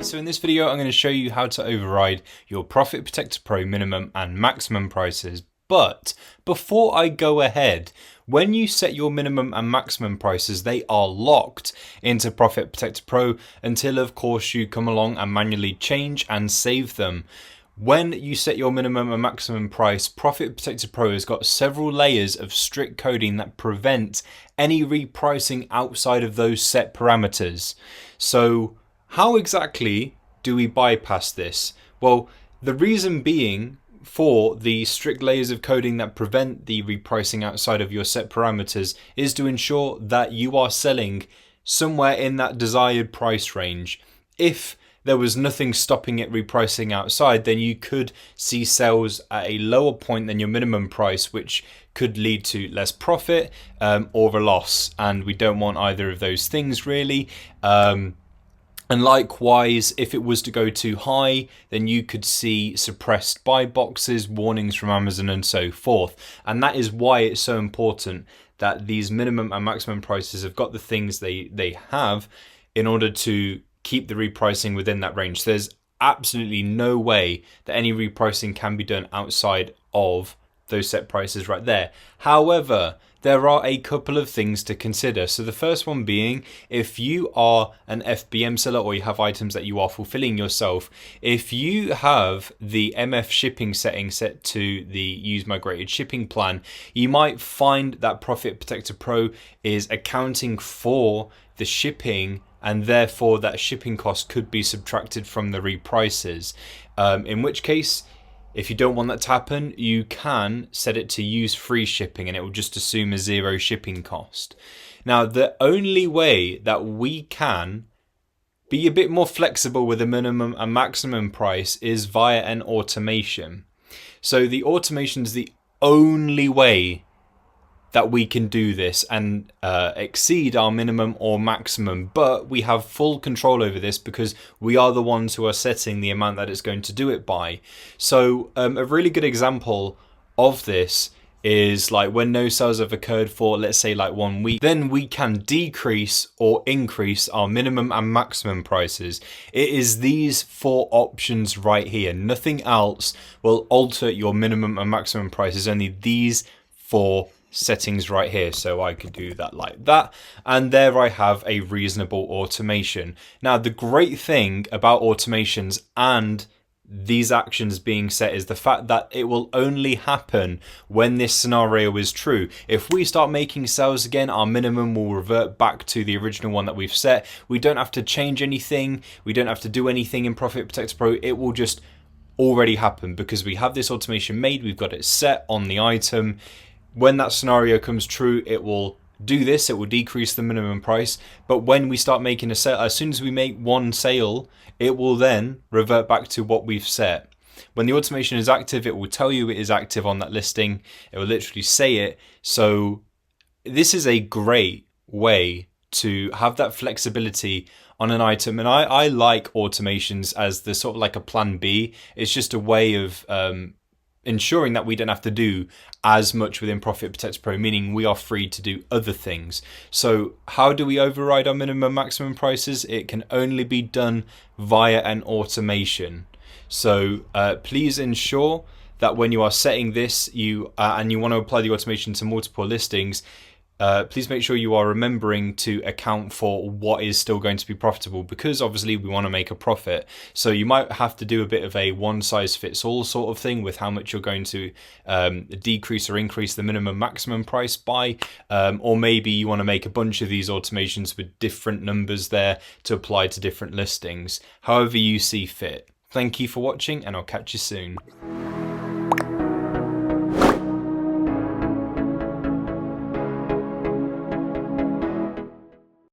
So in this video, I'm going to show you how to override your Profit Protector Pro minimum and maximum prices. But before I go ahead, when you set your minimum and maximum prices, they are locked into Profit Protector Pro until, of course, you come along and manually change and save them. When you set your minimum and maximum price, Profit Protector Pro has got several layers of strict coding that prevent any repricing outside of those set parameters. So how exactly do we bypass this? Well, the reason being for the strict layers of coding that prevent the repricing outside of your set parameters is to ensure that you are selling somewhere in that desired price range. If there was nothing stopping it repricing outside, then you could see sales at a lower point than your minimum price, which could lead to less profit or a loss. And we don't want either of those things really. And likewise, if it was to go too high, then you could see suppressed buy boxes, warnings from Amazon and so forth. And that is why it's so important that these minimum and maximum prices have got the things they have in order to keep the repricing within that range. There's absolutely no way that any repricing can be done outside of those set prices right there. However, there are a couple of things to consider. So the first one being, if you are an FBM seller or you have items that you are fulfilling yourself, if you have the MF shipping setting set to the use migrated shipping plan, you might find that Profit Protector Pro is accounting for the shipping, and therefore that shipping cost could be subtracted from the reprices. In which case, if you don't want that to happen, you can set it to use free shipping and it will just assume a zero shipping cost. Now, the only way that we can be a bit more flexible with a minimum and maximum price is via an automation. So the automation is the only way that we can do this and exceed our minimum or maximum, but we have full control over this because we are the ones who are setting the amount that it's going to do it by. So a really good example of this is like when no sales have occurred for, let's say, like 1 week, then we can decrease or increase our minimum and maximum prices. It is these 4 options right here. Nothing else will alter your minimum and maximum prices, only these 4 settings right here. So I could do that like that, and there I have a reasonable automation. Now, the great thing about automations and these actions being set is the fact that it will only happen when this scenario is true. If we start making sales again, our minimum will revert back to the original one that we've set. We don't have to change anything. We don't have to do anything in Profit Protector Pro. It will just already happen because we have this automation made. We've got it set on the item. When that scenario comes true, it will do this. It will decrease the minimum price. But when we start making a sale, as soon as we make one sale, it will then revert back to what we've set. When the automation is active, it will tell you it is active on that listing. It will literally say it. So this is a great way to have that flexibility on an item. And I like automations as the sort of like a plan B. It's just a way of ensuring that we don't have to do as much within Profit Protector Pro, meaning we are free to do other things. So how do we override our minimum maximum prices? It can only be done via an automation. So please ensure that when you are setting this, and you want to apply the automation to multiple listings, please make sure you are remembering to account for what is still going to be profitable, because obviously we want to make a profit. So you might have to do a bit of a one size fits all sort of thing with how much you're going to decrease or increase the minimum maximum price by, or maybe you want to make a bunch of these automations with different numbers there to apply to different listings, however you see fit. Thank you for watching, and I'll catch you soon.